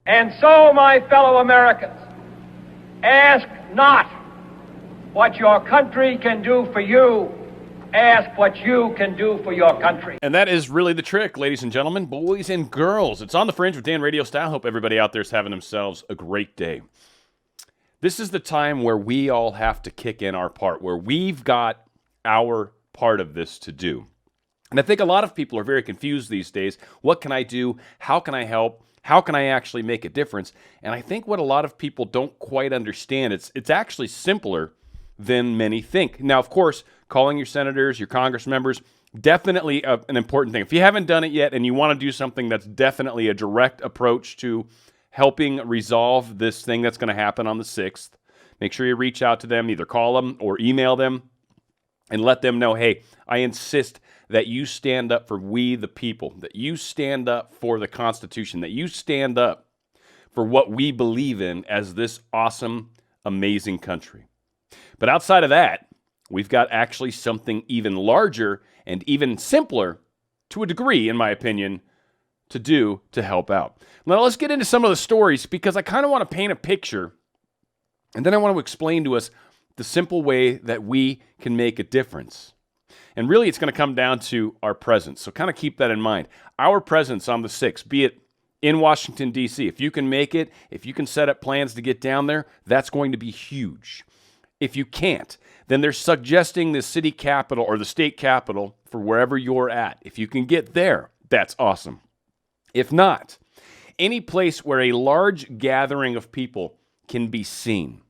And so, my fellow Americans, ask not what your country can do for you. Ask what you can do for your country. And that is really the trick, ladies and gentlemen, boys and girls. It's On the Fringe with Dan RadioStyle. Hope everybody out there is having themselves a great day. This is the time where we all have to kick in our part, where we've got our part of this to do. And I think a lot of people are very confused these days. What can I do? How can I help? How can I actually make a difference? And I think what a lot of people don't quite understand, it's actually simpler than many think. Now, of course, calling your senators, your Congress members, definitely an important thing. If you haven't done it yet and you want to do something that's definitely a direct approach to helping resolve this thing that's going to happen on the 6th, make sure you reach out to them, either call them or email them, and let them know, hey, I insist that you stand up for we the people, that you stand up for the Constitution, that you stand up for what we believe in as this awesome, amazing country. But outside of that, we've got actually something even larger and even simpler, to a degree, in my opinion, to do to help out. Now, let's get into some of the stories, because I kind of want to paint a picture, and then I want to explain to us the simple way that we can make a difference. And really, it's going to come down to our presence. So kind of keep that in mind. Our presence on the 6th, be it in Washington, D.C., if you can make it, if you can set up plans to get down there, that's going to be huge. If you can't, then they're suggesting the city capital or the state capital for wherever you're at. If you can get there, that's awesome. If not, any place where a large gathering of people can be seen.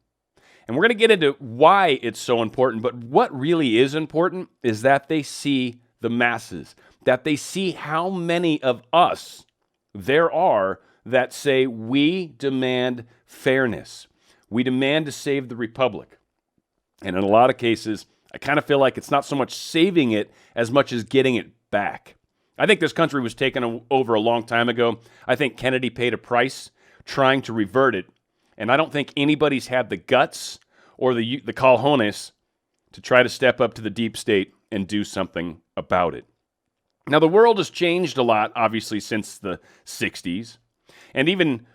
And we're going to get into why it's so important, but what really is important is that they see the masses, that they see how many of us there are that say, we demand fairness. We demand to save the republic. And in a lot of cases, I kind of feel like it's not so much saving it as much as getting it back. I think this country was taken over a long time ago. I think Kennedy paid a price trying to revert it. And I don't think anybody's had the guts or the cojones to try to step up to the deep state and do something about it. Now, the world has changed a lot, obviously, since the 60s. And even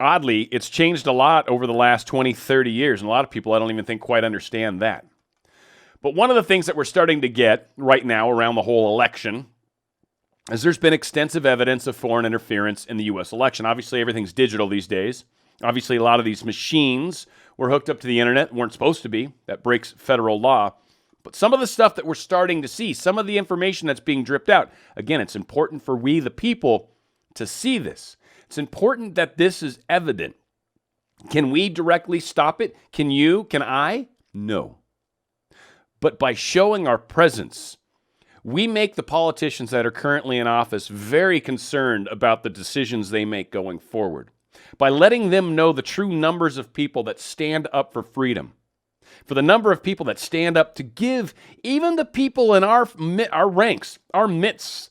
oddly, it's changed a lot over the last 20, 30 years. And a lot of people, I don't even think, quite understand that. But one of the things that we're starting to get right now around the whole election is there's been extensive evidence of foreign interference in the U.S. election. Obviously, everything's digital these days. Obviously, a lot of these machines were hooked up to the internet, weren't supposed to be. That breaks federal law. But some of the stuff that we're starting to see, some of the information that's being dripped out, again, it's important for we the people to see this. It's important that this is evident. Can we directly stop it? Can you? Can I? No. But by showing our presence, we make the politicians that are currently in office very concerned about the decisions they make going forward. By letting them know the true numbers of people that stand up for freedom, for the number of people that stand up to give even the people in our ranks, our midst,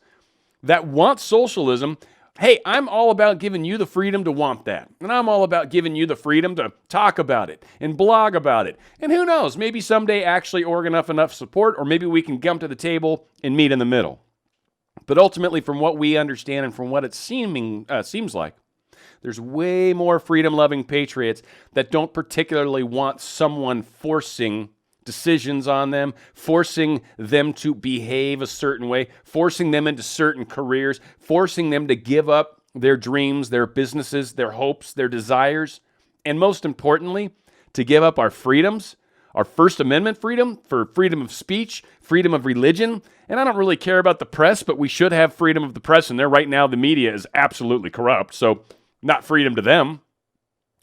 that want socialism. Hey, I'm all about giving you the freedom to want that. And I'm all about giving you the freedom to talk about it and blog about it. And who knows, maybe someday actually organize enough support, or maybe we can come to the table and meet in the middle. But ultimately, from what we understand and from what it seems like, there's way more freedom-loving patriots that don't particularly want someone forcing decisions on them, forcing them to behave a certain way, forcing them into certain careers, forcing them to give up their dreams, their businesses, their hopes, their desires, and most importantly, to give up our freedoms, our First Amendment freedom for freedom of speech, freedom of religion. And I don't really care about the press, but we should have freedom of the press. And there right now, the media is absolutely corrupt. So not freedom to them,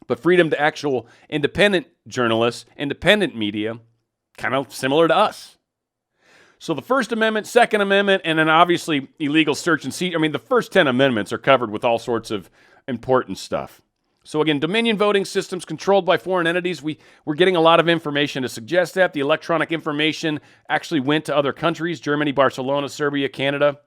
but freedom to actual independent journalists, independent media, kind of similar to us. So the First Amendment, Second Amendment, and then obviously illegal search and seizure. I mean, the first 10 amendments are covered with all sorts of important stuff. So again, Dominion voting systems controlled by foreign entities. We're getting a lot of information to suggest that. The electronic information actually went to other countries, Germany, Barcelona, Serbia, Canada.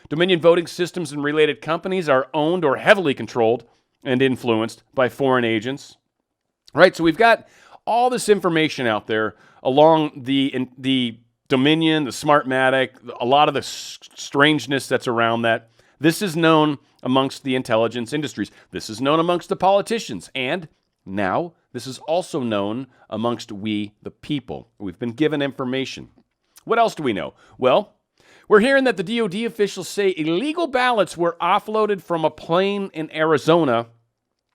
Dominion voting systems and related companies are owned or heavily controlled and influenced by foreign agents. Right, so we've got all this information out there along the Dominion, the Smartmatic, a lot of the strangeness that's around that This is known amongst the intelligence industries. This is known amongst the politicians. And now this is also known amongst we, the people. We've been given information. What else do we know? Well, we're hearing that the DOD officials say illegal ballots were offloaded from a plane in Arizona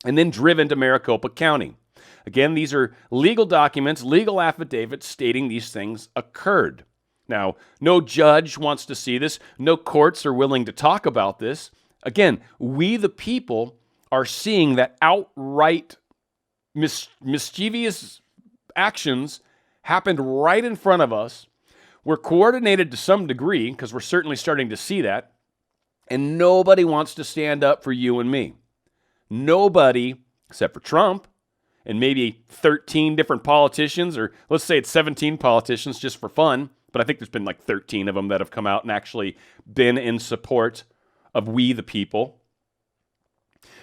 and then driven to Maricopa County. Again, these are legal documents, legal affidavits stating these things occurred. Now, no judge wants to see this. No courts are willing to talk about this. Again, we, the people, are seeing that outright mischievous actions happened right in front of us. We're coordinated to some degree, because we're certainly starting to see that, and nobody wants to stand up for you and me. Nobody, except for Trump, and maybe 13 different politicians, or let's say it's 17 politicians just for fun, but I think there's been like 13 of them that have come out and actually been in support of we the people.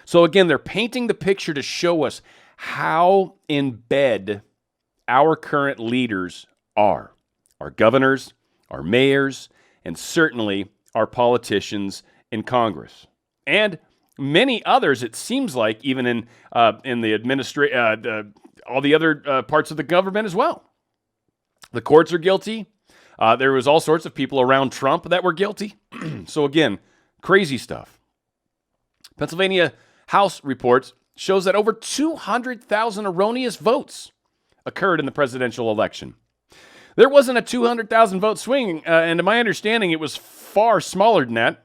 So again, they're painting the picture to show us how in bed our current leaders are. Our governors, our mayors, and certainly our politicians in Congress. And many others, it seems like, even in the all the other parts of the government as well. The courts are guilty. There was all sorts of people around Trump that were guilty. So again, crazy stuff. Pennsylvania House reports shows that over 200,000 erroneous votes occurred in the presidential election. There wasn't a 200,000 vote swing, and to my understanding, it was far smaller than that.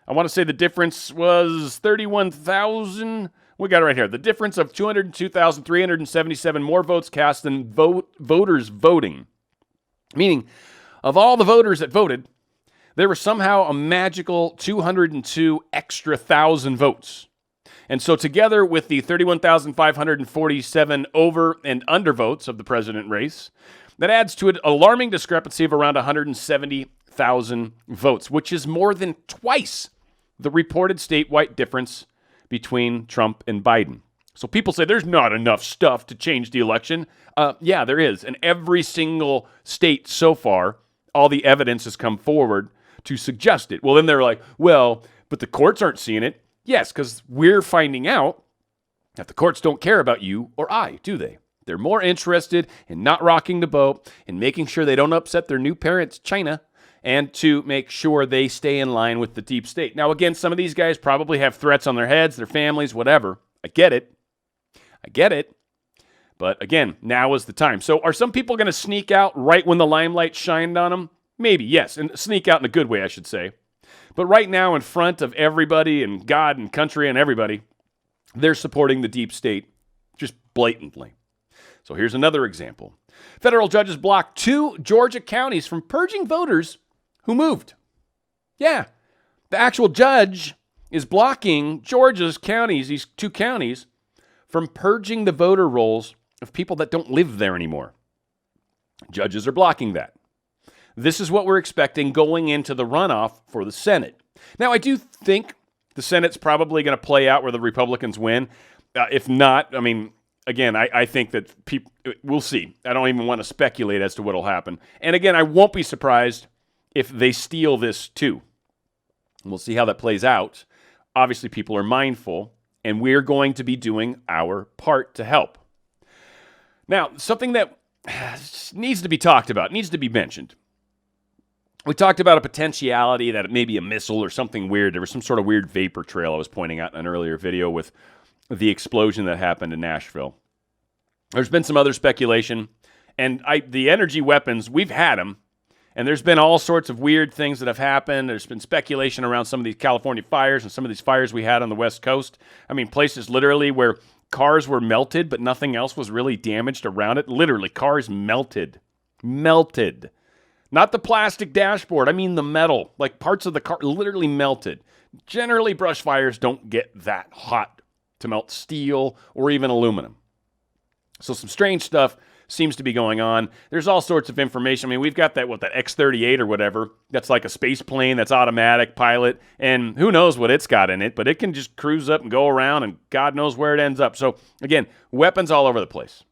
I want to say the difference was 31,000. We got it right here. The difference of 202,377 more votes cast than voters voting. Meaning, of all the voters that voted, there was somehow a magical 202 extra thousand votes. And so together with the 31,547 over and under votes of the president race, that adds to an alarming discrepancy of around 170,000 votes, which is more than twice the reported statewide difference between Trump and Biden. So people say there's not enough stuff to change the election. Yeah, there is. In every single state so far, all the evidence has come forward to suggest it. Well, then they're like, well, but the courts aren't seeing it. Yes, because we're finding out that the courts don't care about you or I, do they? They're more interested in not rocking the boat, in making sure they don't upset their new parents, China, and to make sure they stay in line with the deep state. Now, again, some of these guys probably have threats on their heads, their families, whatever. I get it. But again, now is the time. So are some people going to sneak out right when the limelight shined on them? Maybe, yes, and sneak out in a good way, I should say. But right now, in front of everybody and God and country and everybody, they're supporting the deep state just blatantly. So here's another example. Federal judges blocked 2 Georgia counties from purging voters who moved. Yeah, the actual judge is blocking Georgia's counties, these 2 counties, from purging the voter rolls of people that don't live there anymore. Judges are blocking that. This is what we're expecting going into the runoff for the Senate. Now, I do think the Senate's probably going to play out where the Republicans win. If not, I mean, again, I think that we'll see. I don't even want to speculate as to what will happen. And again, I won't be surprised if they steal this too. We'll see how that plays out. Obviously, people are mindful, and we're going to be doing our part to help. Now, something that needs to be talked about, needs to be mentioned. We talked about a potentiality that it may be a missile or something weird. There was some sort of weird vapor trail I was pointing out in an earlier video with the explosion that happened in Nashville. There's been some other speculation, and the energy weapons, we've had them, and there's been all sorts of weird things that have happened. There's been speculation around some of these California fires and some of these fires we had on the West Coast. I mean, places literally where cars were melted, but nothing else was really damaged around it. Literally, cars melted. Melted. Not the plastic dashboard. I mean the metal. Like parts of the car literally melted. Generally, brush fires don't get that hot to melt steel or even aluminum. So some strange stuff seems to be going on. There's all sorts of information. I mean, we've got that X-38 or whatever. That's like a space plane that's automatic pilot. And who knows what it's got in it, but it can just cruise up and go around and God knows where it ends up. So again, weapons all over the place.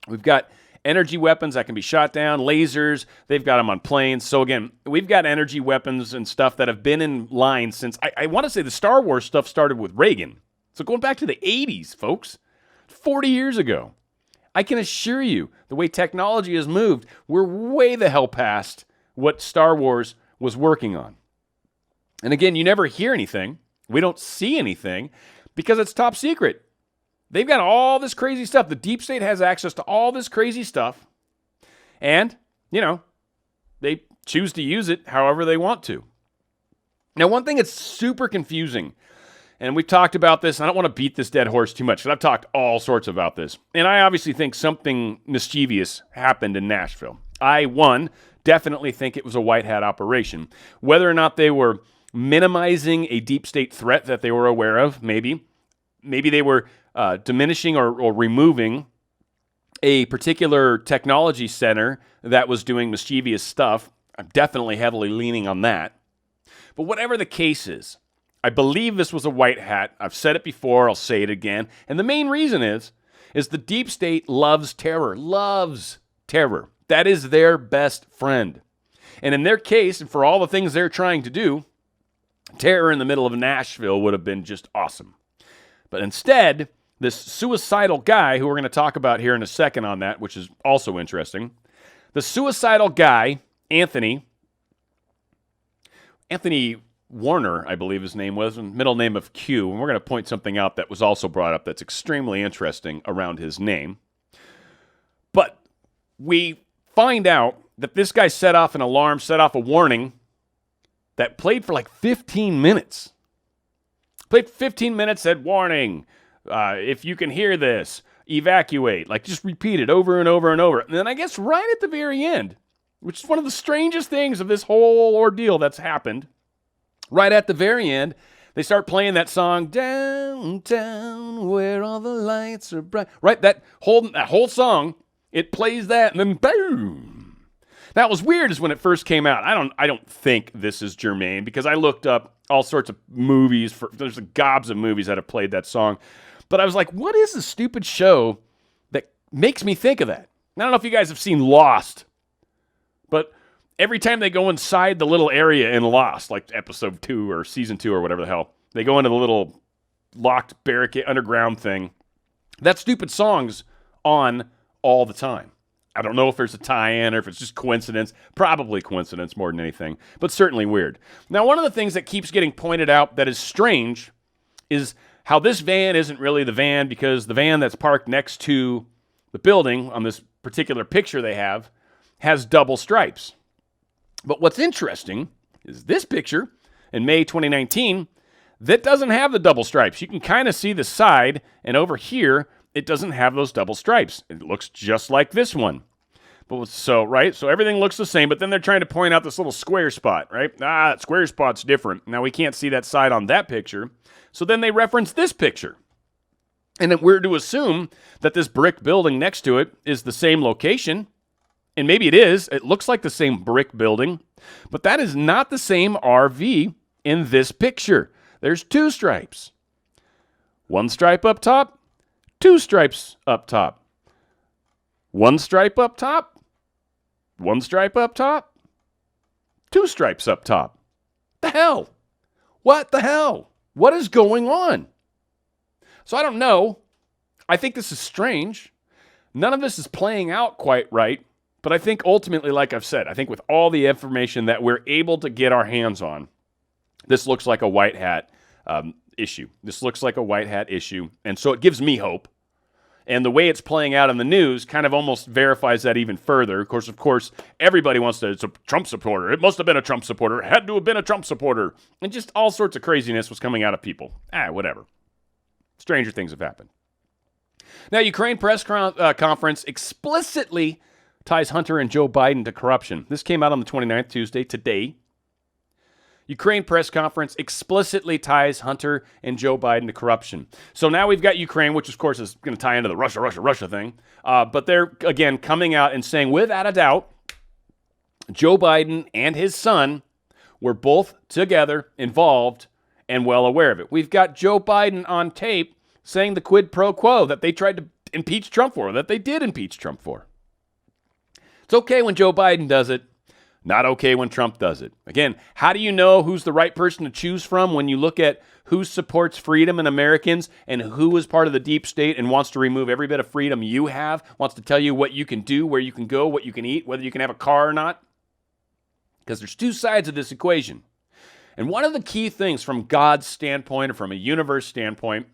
We've got energy weapons that can be shot down, lasers. They've got them on planes. So again, we've got energy weapons and stuff that have been in line since, I want to say the Star Wars stuff started with Reagan. So going back to the 80s, folks, 40 years ago. I can assure you, the way technology has moved, we're way the hell past what Star Wars was working on. And again, you never hear anything. We don't see anything because it's top secret. They've got all this crazy stuff. The deep state has access to all this crazy stuff. And, they choose to use it however they want to. Now, one thing that's super confusing, and we've talked about this, I don't want to beat this dead horse too much, because I've talked all sorts about this. And I obviously think something mischievous happened in Nashville. I, definitely think it was a white hat operation. Whether or not they were minimizing a deep state threat that they were aware of, maybe. Maybe they were diminishing or removing a particular technology center that was doing mischievous stuff. I'm definitely heavily leaning on that. But whatever the case is, I believe this was a white hat. I've said it before, I'll say it again. And the main reason is the deep state loves terror. That is their best friend. And in their case, and for all the things they're trying to do, terror in the middle of Nashville would have been just awesome. But instead, this suicidal guy, who we're going to talk about here in a second on that, which is also interesting, the suicidal guy, Anthony Warner, I believe his name was, and middle name of Q, and we're going to point something out that was also brought up that's extremely interesting around his name. But we find out that this guy set off an alarm, set off a warning that played for like 15 minutes. Played 15 minutes, said, warning, if you can hear this, evacuate. Like, just repeat it over and over and over. And then I guess right at the very end, which is one of the strangest things of this whole ordeal that's happened, right at the very end, they start playing that song, Downtown, where all the lights are bright. Right, that whole song, it plays that, and then boom. That was weird is when it first came out. I don't think this is germane, because I looked up all sorts of movies. There's gobs of movies that have played that song. But I was like, what is the stupid show that makes me think of that? I don't know if you guys have seen Lost, but every time they go inside the little area in Lost, like episode 2 or season 2 or whatever the hell, they go into the little locked barricade underground thing. That stupid song's on all the time. I don't know if there's a tie-in or if it's just coincidence. Probably coincidence more than anything, but certainly weird. Now, one of the things that keeps getting pointed out that is strange is how this van isn't really the van, because the van that's parked next to the building on this particular picture they have has double stripes. But what's interesting is this picture in May 2019 that doesn't have the double stripes. You can kind of see the side, and over here, it doesn't have those double stripes. It looks just like this one. But so everything looks the same, but then they're trying to point out this little square spot, right? That square spot's different. Now we can't see that side on that picture. So then they reference this picture. And then we're to assume that this brick building next to it is the same location. And maybe it is. It looks like the same brick building. But that is not the same RV in this picture. There's 2 stripes. 1 stripe up top, 2 stripes up top. 1 stripe up top, 1 stripe up top, 2 stripes up top. The hell? What the hell? What is going on? So I don't know. I think this is strange. None of this is playing out quite right. But I think ultimately, like I've said, I think with all the information that we're able to get our hands on, this looks like a white hat issue. This looks like a white hat issue. And so it gives me hope. And the way it's playing out in the news kind of almost verifies that even further. Of course, everybody wants to, it's a Trump supporter. It must have been a Trump supporter. It had to have been a Trump supporter. And just all sorts of craziness was coming out of people. Whatever. Stranger things have happened. Now, Ukraine press conference explicitly ties Hunter and Joe Biden to corruption. This came out on the 29th, Tuesday, today. Ukraine press conference explicitly ties Hunter and Joe Biden to corruption. So now we've got Ukraine, which of course is going to tie into the Russia thing. But they're, again, coming out and saying, without a doubt, Joe Biden and his son were both together, involved, and well aware of it. We've got Joe Biden on tape saying the quid pro quo that they tried to impeach Trump for, that they did impeach Trump for. It's okay when Joe Biden does it. Not okay when Trump does it. Again, how do you know who's the right person to choose from when you look at who supports freedom and Americans and who is part of the deep state and wants to remove every bit of freedom you have, wants to tell you what you can do, where you can go, what you can eat, whether you can have a car or not? Because there's two sides of this equation. And one of the key things from God's standpoint or from a universe standpoint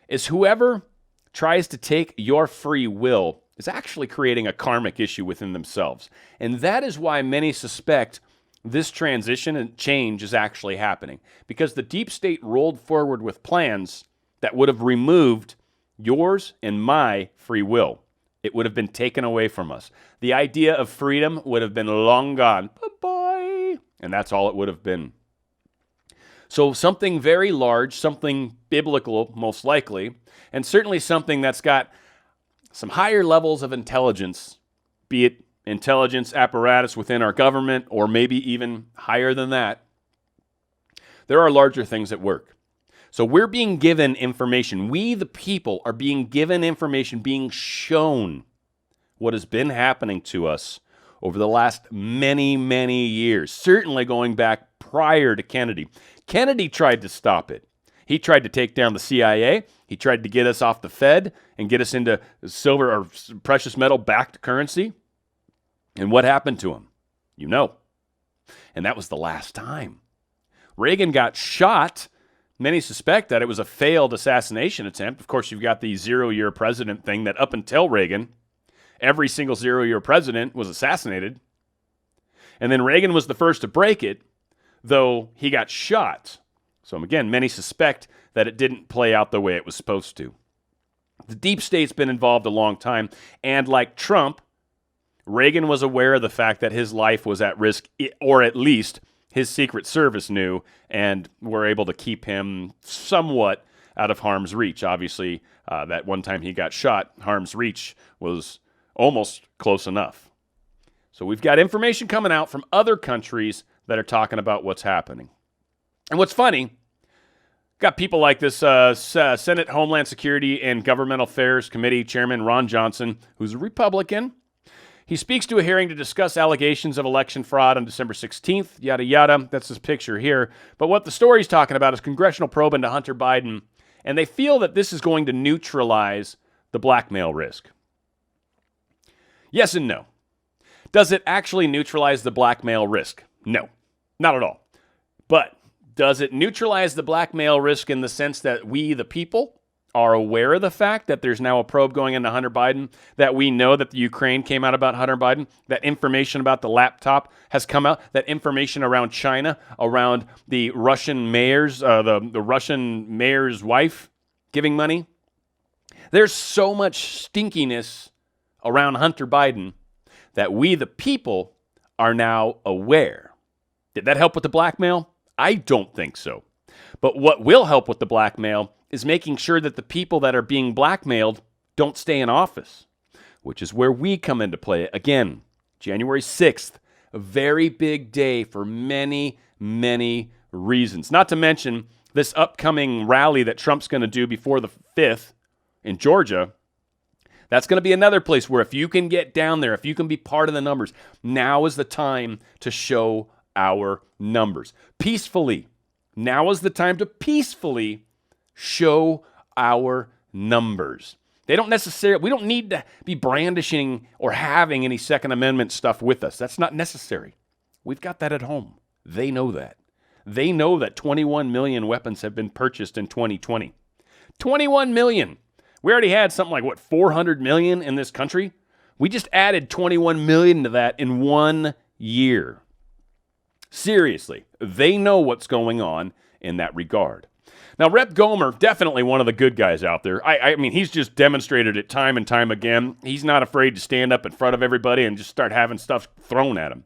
is whoever tries to take your free will is actually creating a karmic issue within themselves. And that is why many suspect this transition and change is actually happening. Because the deep state rolled forward with plans that would have removed yours and my free will. It would have been taken away from us. The idea of freedom would have been long gone. Bye-bye. And that's all it would have been. So something very large, something biblical, most likely, and certainly something that's got some higher levels of intelligence, be it intelligence apparatus within our government or maybe even higher than that. There are larger things at work. So we're being given information. We, the people, are being given information, being shown what has been happening to us over the last many, many years, certainly going back prior to Kennedy. Kennedy tried to stop it. He tried to take down the CIA. He tried to get us off the Fed and get us into silver or precious metal backed currency. And what happened to him? You know. And that was the last time. Reagan got shot. Many suspect that it was a failed assassination attempt. Of course, you've got the 0-year president thing that up until Reagan, every single 0-year president was assassinated. And then Reagan was the first to break it, though he got shot. So again, many suspect that it didn't play out the way it was supposed to. The deep state's been involved a long time, and like Trump, Reagan was aware of the fact that his life was at risk, or at least his Secret Service knew, and were able to keep him somewhat out of harm's reach. Obviously, that one time he got shot, harm's reach was almost close enough. So we've got information coming out from other countries that are talking about what's happening. And what's funny, got people like this Senate Homeland Security and Governmental Affairs Committee Chairman Ron Johnson, who's a Republican. He speaks to a hearing to discuss allegations of election fraud on December 16th, yada, yada. That's his picture here. But what the story's talking about is congressional probe into Hunter Biden, and they feel that this is going to neutralize the blackmail risk. Yes and no. Does it actually neutralize the blackmail risk? No, not at all. But does it neutralize the blackmail risk in the sense that we, the people, are aware of the fact that there's now a probe going into Hunter Biden, that we know that the Ukraine came out about Hunter Biden, that information about the laptop has come out, that information around China, around the Russian mayor's, the Russian mayor's wife giving money? There's so much stinkiness around Hunter Biden that we, the people, are now aware. Did that help with the blackmail? I don't think so. But what will help with the blackmail is making sure that the people that are being blackmailed don't stay in office, which is where we come into play. Again, January 6th, a very big day for many, many reasons. Not to mention this upcoming rally that Trump's going to do before the 5th in Georgia. That's going to be another place where if you can get down there, if you can be part of the numbers, now is the time to show our numbers. Peacefully. Now is the time to peacefully show our numbers. We don't need to be brandishing or having any Second Amendment stuff with us. That's not necessary. We've got that at home. They know that. They know that 21 million weapons have been purchased in 2020. 21 million. We already had something like, 400 million in this country? We just added 21 million to that in 1 year. Seriously, they know what's going on in that regard. Now, Rep. Gomer, definitely one of the good guys out there. I mean, he's just demonstrated it time and time again. He's not afraid to stand up in front of everybody and just start having stuff thrown at him.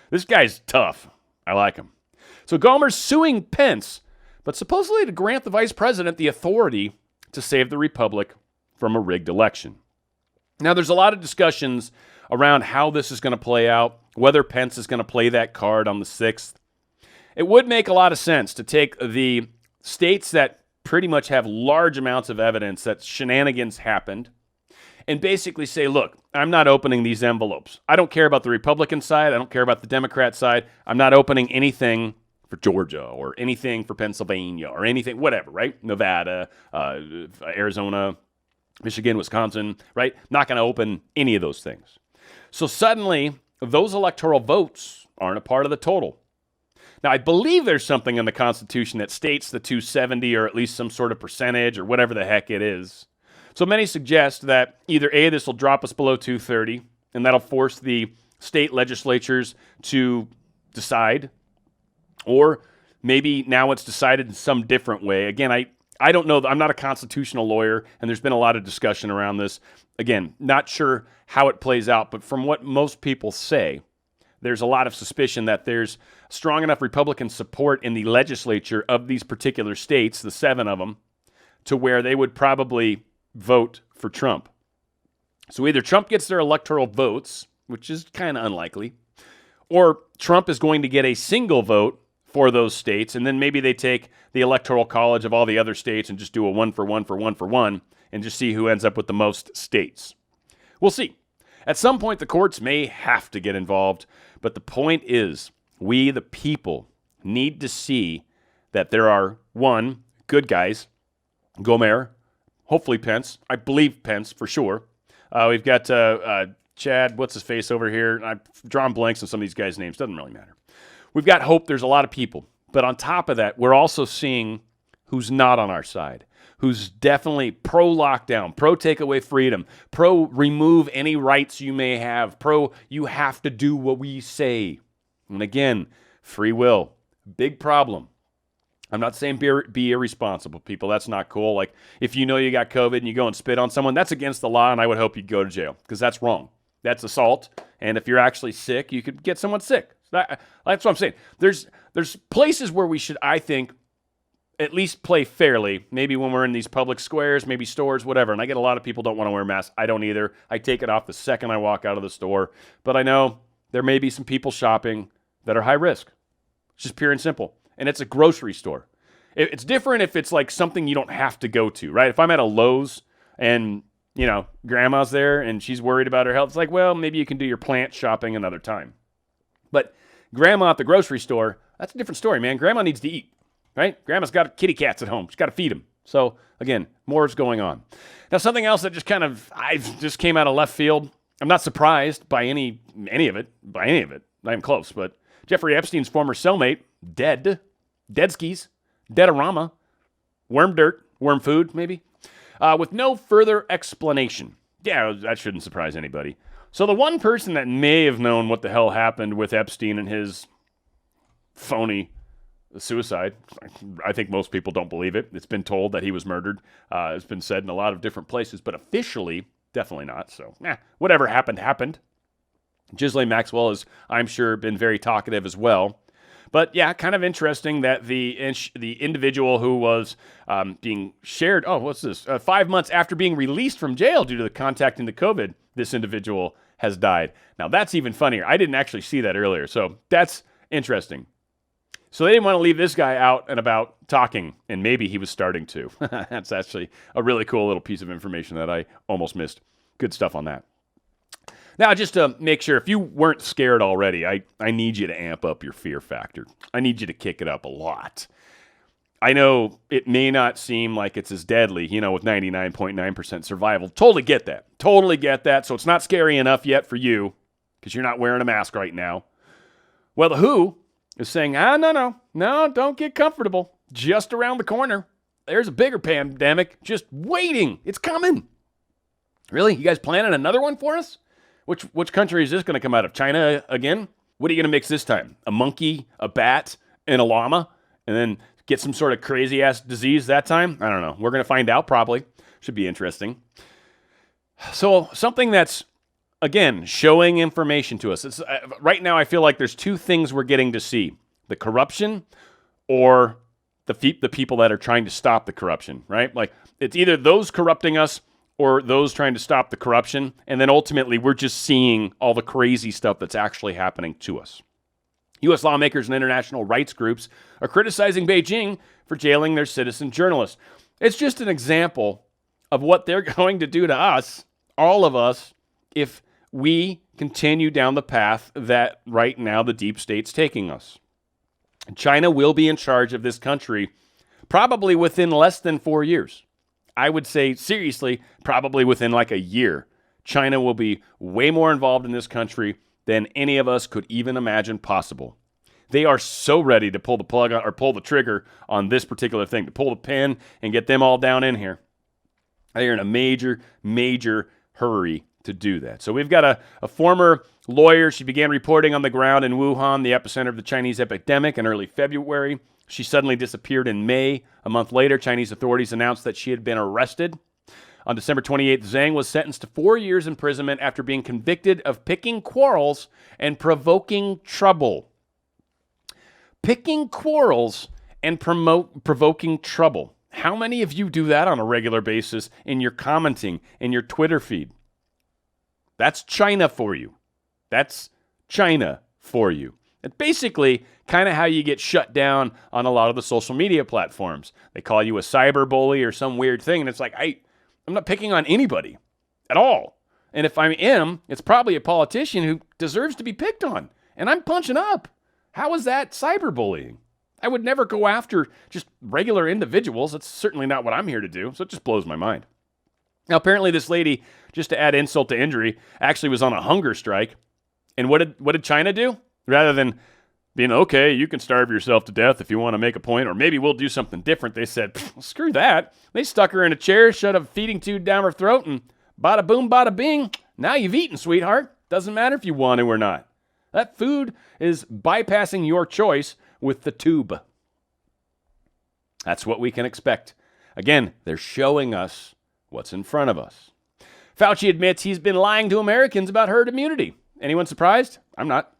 This guy's tough. I like him. So Gomer's suing Pence, but supposedly to grant the vice president the authority to save the republic from a rigged election. Now, there's a lot of discussions around how this is going to play out, whether Pence is going to play that card on the 6th. It would make a lot of sense to take the states that pretty much have large amounts of evidence that shenanigans happened and basically say, look, I'm not opening these envelopes. I don't care about the Republican side. I don't care about the Democrat side. I'm not opening anything for Georgia or anything for Pennsylvania or anything, whatever, right? Nevada, Arizona, Michigan, Wisconsin, right? Not going to open any of those things. So suddenly, those electoral votes aren't a part of the total. Now, I believe there's something in the Constitution that states the 270 or at least some sort of percentage or whatever the heck it is. So many suggest that either A, this will drop us below 230, and that'll force the state legislatures to decide, or maybe now it's decided in some different way. Again, I don't know. I'm not a constitutional lawyer, and there's been a lot of discussion around this. Again, not sure how it plays out, but from what most people say, there's a lot of suspicion that there's strong enough Republican support in the legislature of these particular states, the 7 of them, to where they would probably vote for Trump. So either Trump gets their electoral votes, which is kind of unlikely, or Trump is going to get a single vote for those states, and then maybe they take the electoral college of all the other states and just do a 1-for-1 and just see who ends up with the most states. We'll see. At some point, the courts may have to get involved, but the point is, we, the people, need to see that there are, one, good guys, Gomer, hopefully Pence. I believe Pence for sure. We've got Chad, what's his face over here? I've drawn blanks on some of these guys' names. Doesn't really matter. We've got hope. There's a lot of people. But on top of that, we're also seeing who's not on our side, who's definitely pro-lockdown, pro-take away freedom, pro-remove any rights you may have, pro-you have to do what we say. And again, free will, big problem. I'm not saying be irresponsible, people. That's not cool. Like, if you know you got COVID and you go and spit on someone, that's against the law, and I would hope you'd go to jail because that's wrong. That's assault, and if you're actually sick, you could get someone sick. That's what I'm saying. There's places where we should, I think, at least play fairly. Maybe when we're in these public squares, maybe stores, whatever. And I get a lot of people don't want to wear masks. I don't either. I take it off the second I walk out of the store. But I know there may be some people shopping that are high risk. It's just pure and simple. And it's a grocery store. It's different if it's like something you don't have to go to, right? If I'm at a Lowe's and, you know, grandma's there and she's worried about her health, it's like, well, maybe you can do your plant shopping another time. But grandma at the grocery store, that's a different story, man. Grandma needs to eat, right? Grandma's got kitty cats at home. She's got to feed them. So, again, more is going on. Now, something else that I just came out of left field. I'm not surprised by any of it. Not even close, but Jeffrey Epstein's former cellmate, dead skis, dead-a-rama, worm dirt, worm food, maybe, with no further explanation. Yeah, that shouldn't surprise anybody. So the one person that may have known what the hell happened with Epstein and his phony suicide, I think most people don't believe it. It's been told that he was murdered. It's been said in a lot of different places, but officially, definitely not. So, whatever happened. Ghislaine Maxwell has, I'm sure, been very talkative as well. But yeah, kind of interesting that the individual who was being shared, 5 months after being released from jail due to the contact into COVID, this individual has died. Now, that's even funnier. I didn't actually see that earlier, so that's interesting. So they didn't want to leave this guy out and about talking, and maybe he was starting to. That's actually a really cool little piece of information that I almost missed. Good stuff on that. Now, just to make sure, if you weren't scared already, I need you to amp up your fear factor. I need you to kick it up a lot. I know it may not seem like it's as deadly, with 99.9% survival. Totally get that. So it's not scary enough yet for you because you're not wearing a mask right now. Well, the WHO is saying, no, don't get comfortable. Just around the corner, there's a bigger pandemic just waiting. It's coming. Really? You guys planning another one for us? Which country is this going to come out of? China again? What are you going to mix this time? A monkey, a bat, and a llama? And then get some sort of crazy-ass disease that time? I don't know. We're going to find out probably. Should be interesting. So something that's, again, showing information to us. It's, right now I feel like there's two things we're getting to see. The corruption or the people that are trying to stop the corruption, right? Like, it's either those corrupting us or those trying to stop the corruption, and then ultimately we're just seeing all the crazy stuff that's actually happening to us. U.S. lawmakers and international rights groups are criticizing Beijing for jailing their citizen journalists. It's just an example of what they're going to do to us all of us, if we continue down the path that right now the deep state's taking us. China will be in charge of this country probably within less than 4 years. I would say, seriously, probably within like a year. China will be way more involved in this country than any of us could even imagine possible. They are so ready to pull the plug on, or pull the trigger on this particular thing, to pull the pin and get them all down in here. They are in a major, major hurry to do that. So we've got a former lawyer. She began reporting on the ground in Wuhan, the epicenter of the Chinese epidemic, in early February. She suddenly disappeared in May. A month later, Chinese authorities announced that she had been arrested. On December 28th, Zhang was sentenced to 4 years imprisonment after being convicted of picking quarrels and provoking trouble. Picking quarrels and provoking trouble. How many of you do that on a regular basis in your commenting, in your Twitter feed? That's China for you. That's China for you. It's basically kind of how you get shut down on a lot of the social media platforms. They call you a cyber bully or some weird thing, and it's like, I'm not picking on anybody at all. And if I am, it's probably a politician who deserves to be picked on, and I'm punching up. How is that cyberbullying? I would never go after just regular individuals. That's certainly not what I'm here to do, so it just blows my mind. Now, apparently this lady, just to add insult to injury, actually was on a hunger strike. And what did China do? Rather than being, okay, you can starve yourself to death if you want to make a point, or maybe we'll do something different, they said, screw that. They stuck her in a chair, shoved a feeding tube down her throat, and bada boom, bada bing, now you've eaten, sweetheart. Doesn't matter if you want to or not. That food is bypassing your choice with the tube. That's what we can expect. Again, they're showing us what's in front of us. Fauci admits he's been lying to Americans about herd immunity. Anyone surprised? I'm not.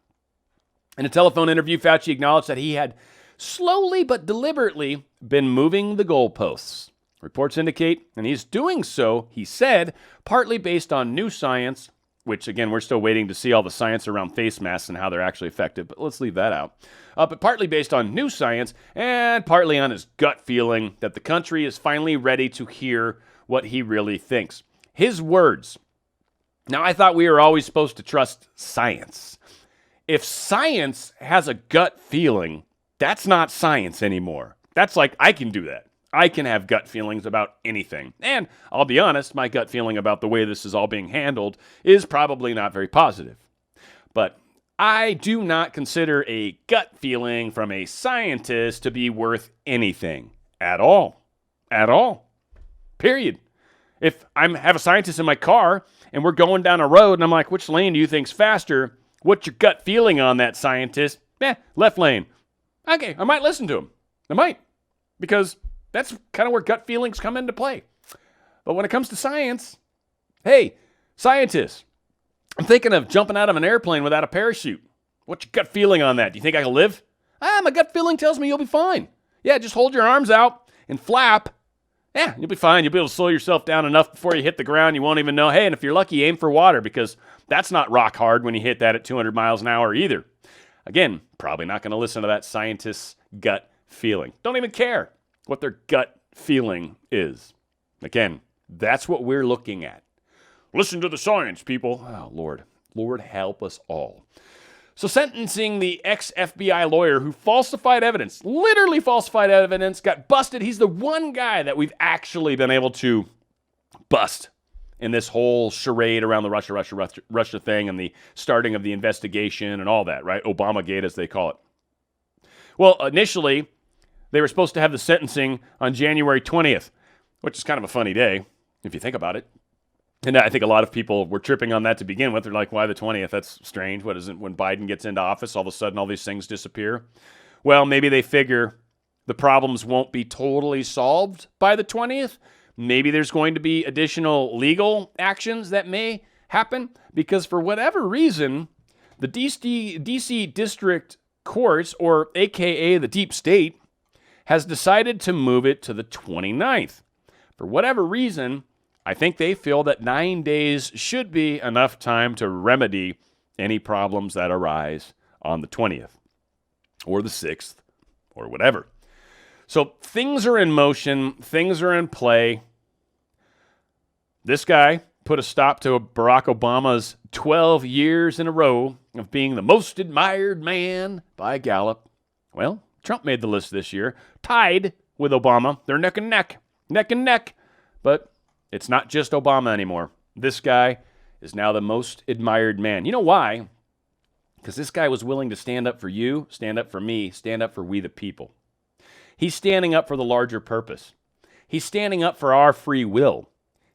In a telephone interview, Fauci acknowledged that he had slowly but deliberately been moving the goalposts. Reports indicate, and he's doing so, he said, partly based on new science, which, again, we're still waiting to see all the science around face masks and how they're actually effective, but let's leave that out. But partly based on new science and partly on his gut feeling that the country is finally ready to hear what he really thinks. His words. Now, I thought we were always supposed to trust science. If science has a gut feeling, that's not science anymore. That's like, I can do that. I can have gut feelings about anything. And I'll be honest, my gut feeling about the way this is all being handled is probably not very positive. But I do not consider a gut feeling from a scientist to be worth anything at all. At all. Period. If I have a scientist in my car and we're going down a road and I'm like, which lane do you think's faster? What's your gut feeling on that, scientist? Left lane. Okay, I might listen to him. I might. Because that's kind of where gut feelings come into play. But when it comes to science, hey, scientists, I'm thinking of jumping out of an airplane without a parachute. What's your gut feeling on that? Do you think I can live? My gut feeling tells me you'll be fine. Yeah, just hold your arms out and flap. Yeah, you'll be fine. You'll be able to slow yourself down enough before you hit the ground. You won't even know. Hey, and if you're lucky, aim for water because that's not rock hard when you hit that at 200 miles an hour either. Again, probably not going to listen to that scientist's gut feeling. Don't even care what their gut feeling is. Again, that's what we're looking at. Listen to the science, people. Oh, Lord. Lord, help us all. So sentencing the ex-FBI lawyer who falsified evidence, literally falsified evidence, got busted. He's the one guy that we've actually been able to bust in this whole charade around the Russia thing and the starting of the investigation and all that, right? Obamagate, as they call it. Well, initially, they were supposed to have the sentencing on January 20th, which is kind of a funny day, if you think about it. And I think a lot of people were tripping on that to begin with. They're like, why the 20th? That's strange. What is it? When Biden gets into office, all of a sudden all these things disappear? Well, maybe they figure the problems won't be totally solved by the 20th. Maybe there's going to be additional legal actions that may happen because for whatever reason, the DC District Courts, or AKA the Deep State, has decided to move it to the 29th. For whatever reason, I think they feel that 9 days should be enough time to remedy any problems that arise on the 20th or the 6th or whatever. So things are in motion. Things are in play. This guy, put a stop to Barack Obama's 12 years in a row of being the most admired man by Gallup. Well, Trump made the list this year, tied with Obama. They're neck and neck, neck and neck. But it's not just Obama anymore. This guy is now the most admired man. You know why? Because this guy was willing to stand up for you, stand up for me, stand up for we the people. He's standing up for the larger purpose. He's standing up for our free will.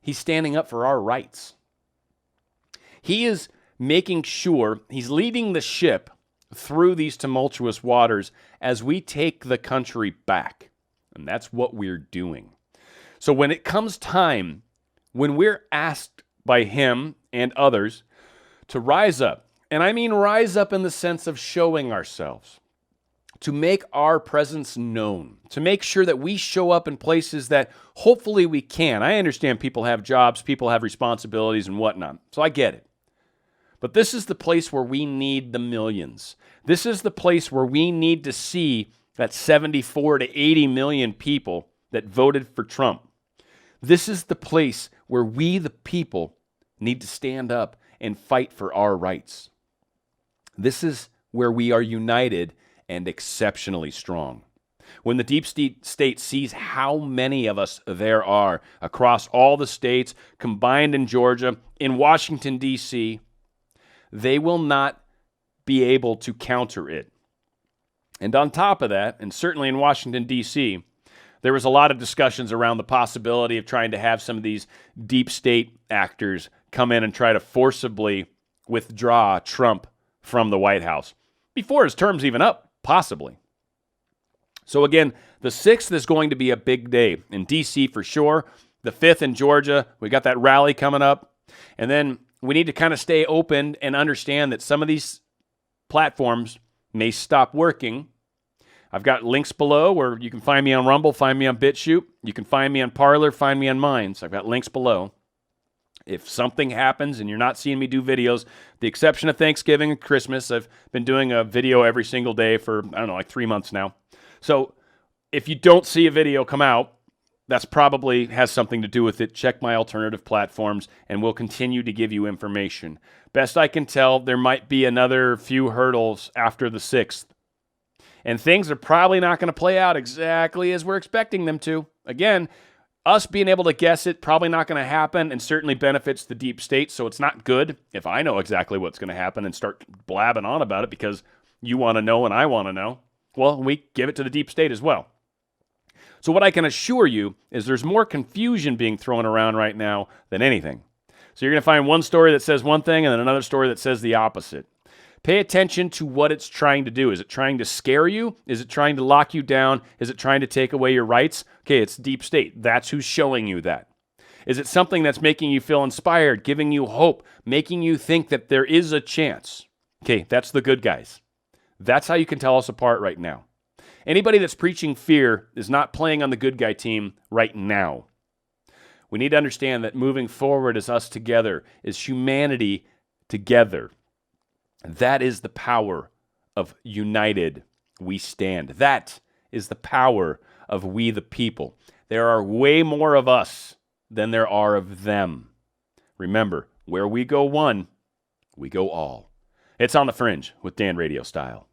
He's standing up for our rights. He is making sure he's leading the ship through these tumultuous waters as we take the country back. And that's what we're doing. So when it comes time, when we're asked by him and others to rise up, and I mean rise up in the sense of showing ourselves, to make our presence known, to make sure that we show up in places that hopefully we can. I understand people have jobs, people have responsibilities and whatnot, so I get it. But this is the place where we need the millions. This is the place where we need to see that 74 to 80 million people that voted for Trump. This is the place where we, the people, need to stand up and fight for our rights. This is where we are united and exceptionally strong. When the deep state sees how many of us there are across all the states, combined in Georgia, in Washington, D.C., they will not be able to counter it. And on top of that, and certainly in Washington, D.C., there was a lot of discussions around the possibility of trying to have some of these deep state actors come in and try to forcibly withdraw Trump from the White House before his term's even up, possibly. So again, the 6th is going to be a big day in D.C. for sure. The 5th in Georgia, we got that rally coming up. And then we need to kind of stay open and understand that some of these platforms may stop working. I've got links below where you can find me on Rumble, find me on BitChute. You can find me on Parler, find me on Minds. I've got links below. If something happens and you're not seeing me do videos, the exception of Thanksgiving and Christmas, I've been doing a video every single day for, I don't know, like 3 months now. So if you don't see a video come out, that's probably has something to do with it. Check my alternative platforms and we'll continue to give you information. Best I can tell, there might be another few hurdles after the 6th. And things are probably not going to play out exactly as we're expecting them to. Again, us being able to guess it, probably not going to happen, and certainly benefits the deep state, so it's not good if I know exactly what's going to happen and start blabbing on about it because you want to know and I want to know. Well, we give it to the deep state as well. So what I can assure you is there's more confusion being thrown around right now than anything. So you're going to find one story that says one thing and then another story that says the opposite. Pay attention to what it's trying to do. Is it trying to scare you? Is it trying to lock you down? Is it trying to take away your rights? Okay, it's deep state. That's who's showing you that. Is it something that's making you feel inspired, giving you hope, making you think that there is a chance? Okay, that's the good guys. That's how you can tell us apart right now. Anybody that's preaching fear is not playing on the good guy team right now. We need to understand that moving forward is us together, is humanity together. That is the power of united we stand. That is the power of we the people. There are way more of us than there are of them. Remember, where we go one, we go all. It's on the Fringe with Dan RadioStyle.